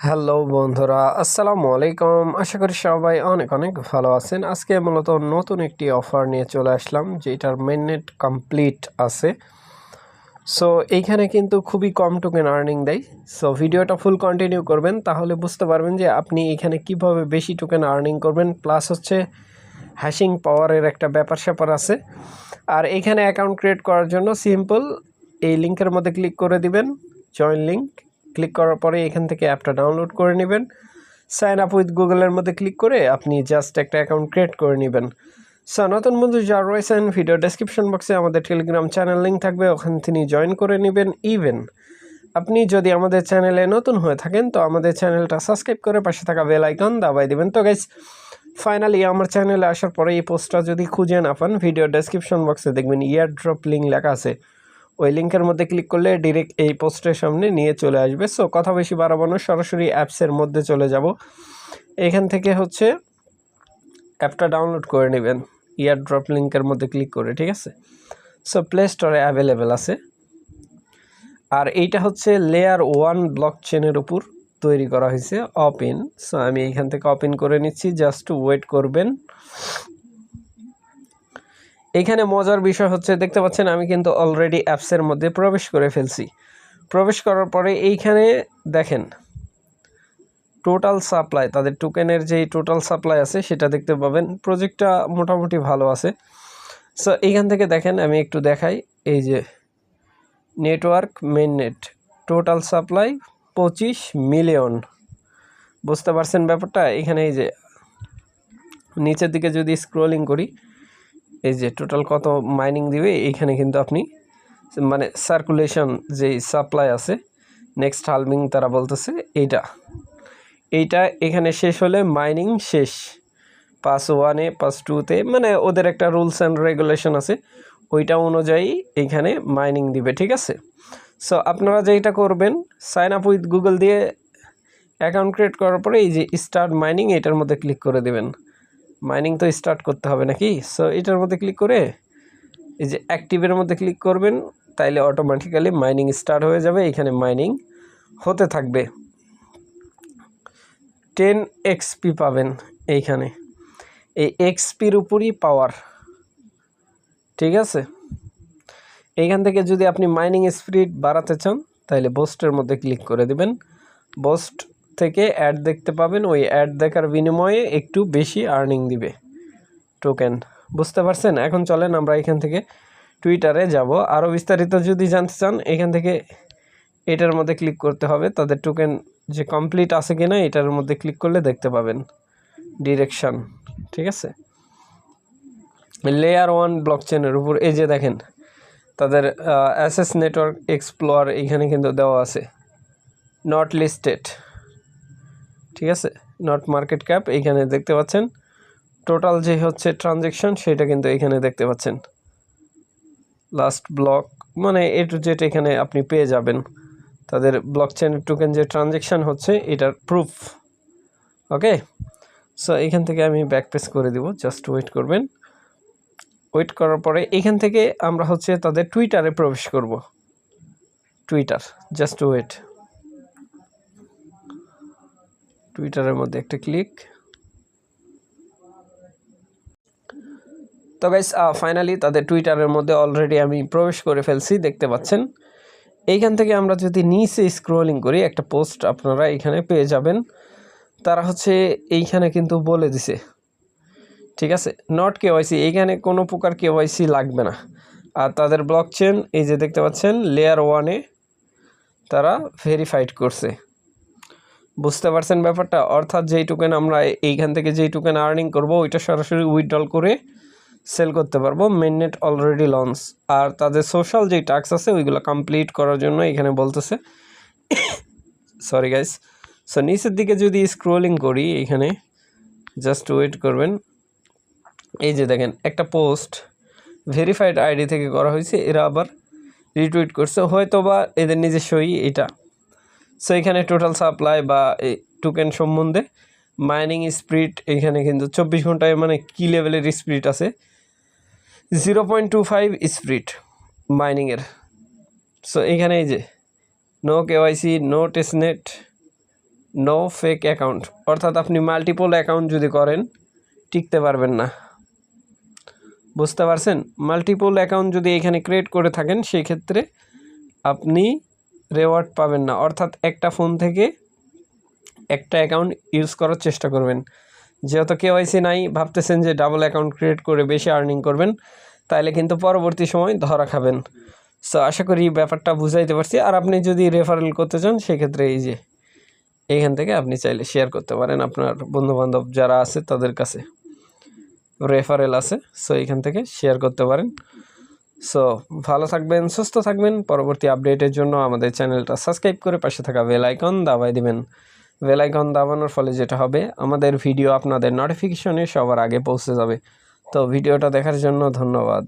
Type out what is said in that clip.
Hello বন্ধুরা, আসসালামু আলাইকুম। আশা করি সবাই অনেক অনেক ভালো আছেন। আজকে মূলত নতুন একটি অফার নিয়ে চলে আসলাম, যেটার মেইননেট কমপ্লিট আছে। সো এইখানে কিন্তু খুবই কম টোকেন আর্নিং দেয়। সো ভিডিওটা ফুল কন্টিনিউ করবেন, তাহলে বুঝতে পারবেন যে আপনি এখানে কিভাবে বেশি টোকেন আর্নিং করবেন। প্লাস হচ্ছে হ্যাশিং পাওয়ারের একটা ব্যাপার স্যাপার আছে। আর এখানে অ্যাকাউন্ট ক্রিয়েট করার জন্য সিম্পল এই লিঙ্কের মধ্যে ক্লিক করে দিবেন, জয়েন লিঙ্ক। ক্লিক করার পরে এখান থেকে অ্যাপটা ডাউনলোড করে নেবেন। সাইন আপ উইথ গুগলের মধ্যে ক্লিক করে আপনি জাস্ট একটা অ্যাকাউন্ট ক্রিয়েট করে নেবেন। সো নতুন বন্ধু যারা রয়েছেন, ভিডিও ডেসক্রিপশন বক্সে আমাদের টেলিগ্রাম চ্যানেল লিঙ্ক থাকবে, ওখান থেকে জয়েন করে নেবেন। ইভেন আপনি যদি আমাদের চ্যানেলে নতুন হয়ে থাকেন, তো আমাদের চ্যানেলটা সাবস্ক্রাইব করে পাশে থাকা বেল আইকন দাবাই দেবেন। তো গাইস, ফাইনালি আমার চ্যানেলে আসার পরে এই পোস্টটা যদি খুঁজে না পান, ভিডিও ডেসক্রিপশন বক্সে দেখবেন ইয়ার ড্রপ লিঙ্ক লেখা আছে। ওই লিঙ্কের মধ্যে ক্লিক করলে ডিরেক্ট এই পোস্টের সামনে নিয়ে চলে আসবে। সো কথা বেশি বাড়াবো না, সরাসরি অ্যাপসের মধ্যে চলে যাব। এখান থেকে হচ্ছে অ্যাপটা ডাউনলোড করে নেবেন ইয়ার ড্রপ লিঙ্কের মধ্যে ক্লিক করে, ঠিক আছে? সো প্লে স্টোরে অ্যাভেলেবেল আছে। আর এইটা হচ্ছে লেয়ার 1 ব্লক চেনের উপর তৈরি করা হয়েছে, অপিন। সো আমি এইখান থেকে অপিন করে নিচ্ছি, জাস্ট ওয়েট করবেন। এখানে মজার বিষয় হচ্ছে, দেখতে পাচ্ছেন আমি কিন্তু অলরেডি অ্যাপসের মধ্যে প্রবেশ করে ফেলছি। প্রবেশ করার পরে এইখানে দেখেন টোটাল সাপ্লাই, তাদের টোকেনের যেই টোটাল সাপ্লাই আছে সেটা দেখতে পাবেন। প্রজেক্টটা মোটামুটি ভালো আছে। সো এইখান থেকে দেখেন, আমি একটু দেখাই। এই যে network mainnet total supply 25 million. বুঝতে পারছেন ব্যাপারটা? এখানে এই যে নিচের দিকে যদি স্ক্রলিং করি, এই যে টোটাল কত মাইনিং দিবে, এইখানে কিন্তু আপনি মানে সার্কুলেশন যেই সাপ্লাই আছে, নেক্সট হালভিং তারা বলতেছে এইটা এখানে শেষ হলে মাইনিং শেষ। পাস 1-এ পাস 2-তে মানে ওদের একটা রুলস অ্যান্ড রেগুলেশন আছে, ওইটা অনুযায়ী এইখানে মাইনিং দিবে, ঠিক আছে? সো আপনারা যেটা করবেন, সাইন আপ উইথ গুগল দিয়ে অ্যাকাউন্ট ক্রিয়েট করার পরে এই যে স্টার্ট মাইনিং, এটার মধ্যে ক্লিক করে দেবেন। মাইনিং তো স্টার্ট করতে হবে নাকি? সো এটার মধ্যে ক্লিক করে এই যে অ্যাক্টিভের মধ্যে ক্লিক করবেন, তাইলে অটোমেটিক্যালি মাইনিং স্টার্ট হয়ে যাবে। এখানে মাইনিং হতে থাকবে। 10 XP পাবেন এইখানে, এই এক্সপির উপরই পাওয়ার, ঠিক আছে? এইখান থেকে যদি আপনি মাইনিং স্পিড বাড়াতে চান, তাহলে বোস্টের মধ্যে ক্লিক করে দিবেন। বোস্ট থেকে অ্যাড দেখতে পাবেন, ওই অ্যাড দেখার বিনিময়ে একটু বেশি আর্নিং দিবে টোকেন। বুঝতে পারছেন? এখন চলেন আমরা এখান থেকে টুইটারে যাব। আরও বিস্তারিত যদি জানতে চান, এখান থেকে এটার মধ্যে ক্লিক করতে হবে। তাদের টোকেন যে কমপ্লিট আছে কিনা এটার মধ্যে ক্লিক করলে দেখতে পাবেন ডিরেকশন, ঠিক আছে? লেয়ার 1 ব্লকচেনের উপর এই যে দেখেন তাদের অ্যাসেস নেটওয়ার্ক এক্সপ্লোর এইখানে কিন্তু দেওয়া আছে, নট লিস্টেড, ঠিক আছে? নট মার্কেট ক্যাপ এইখানে দেখতে পাচ্ছেন। টোটাল যে হচ্ছে ট্রানজ্যাকশন সেটা কিন্তু এখানে দেখতে পাচ্ছেন। লাস্ট ব্লক মানে এ টু জেড এখানে আপনি পেয়ে যাবেন। তাদের ব্লকচেনের টোকেন যে ট্রানজ্যাকশন হচ্ছে এটার প্রুফ। ওকে, সো এখান থেকে আমি ব্যাক পেজ করে দিব, জাস্ট ওয়েট করবেন। ওয়েট করার পরে এখান থেকে আমরা হচ্ছে তাদের টুইটারে প্রবেশ করব। Twitter, just wait. টুইটারের মধ্যে একটা ক্লিক। তো গাইস, ফাইনালি তাদের টুইটারের মধ্যে অলরেডি আমি প্রবেশ করে ফেলছি, দেখতে পাচ্ছেন। এইখান থেকে আমরা যদি নিচে স্ক্রলিং করি, একটা পোস্ট আপনারা এখানে পেয়ে যাবেন। তারা হচ্ছে এইখানে কিন্তু বলে দিছে, ঠিক আছে, নট কেওয়াইসি, এইখানে কোনো প্রকার কেওয়াইসি লাগবে না। আর তাদের ব্লকচেন এই যে দেখতে পাচ্ছেন লেয়ার 1-এ তারা ভেরিফাইড করছে। বুঝতে পারছেন ব্যাপারটা? অর্থাৎ যেই টোকেন আমরা এইখান থেকে যেই টোকেন আর্নিং করব, ওইটা সরাসরি উইথড্রল করে সেল করতে পারবো। Mainnet already launch. আর তাদের সোশ্যাল যেই টাস্ক আছে ওইগুলো কমপ্লিট করার জন্য এখানে বলতেছে, সরি গাইস। সো নিচের দিকে যদি স্ক্রলিং করি, এখানে জাস্ট ওয়েট করবেন। এই যে দেখেন একটা পোস্ট ভেরিফাইড আইডি থেকে করা হয়েছে, এরা আবার রিটুইট করছে, হয়তো বা এদের নিজস্বই এটা। সো এখানে টোটাল সাপ্লাই বা এই টোকেন সম্বন্ধে মাইনিং স্পিড এখানে কিন্তু 24 ঘন্টায় মানে কি লেভেলের স্পিড আছে, 0.25 স্পিড মাইনিংয়ের। সো এখানে এই যে no KYC, no testnet, no fake account, অর্থাৎ আপনি মাল্টিপল অ্যাকাউন্ট যদি করেন টিকতে পারবেন না। বুঝতে পারছেন? মাল্টিপল অ্যাকাউন্ট যদি এখানে ক্রিয়েট করে থাকেন সেই ক্ষেত্রে আপনি রেওয়ার্ড পাবেন না, অর্থাৎ একটা ফোন থেকে একটা অ্যাকাউন্ট ইউজ করার চেষ্টা করবেন। যেহেতু কেওয়াইসি নাই, ভাবতেছেন যে ডাবল অ্যাকাউন্ট ক্রিয়েট করে বেশি আর্নিং করবেন, তাইলে কিন্তু পরবর্তী সময় ধরা খাবেন। সো আশা করি ব্যাপারটা বুঝাইতে পারছি। আর আপনি যদি রেফারেল করতে চান সেক্ষেত্রে এই যে এইখান থেকে আপনি চাইলে শেয়ার করতে পারেন আপনার বন্ধুবান্ধব যারা আছে তাদের কাছে, রেফারেল আছে। সো এইখান থেকে শেয়ার করতে পারেন। সো ভালো থাকবেন, সুস্থ থাকবেন। পরবর্তী আপডেটের জন্য আমাদের চ্যানেলটা সাবস্ক্রাইব করে পাশে থাকা বেল আইকন দাবাই দিবেন। বেল আইকন দাবানোর ফলে যেটা হবে, আমাদের ভিডিও আপনাদের নোটিফিকেশনে সবার আগে পৌঁছে যাবে। তো ভিডিওটা দেখার জন্য ধন্যবাদ।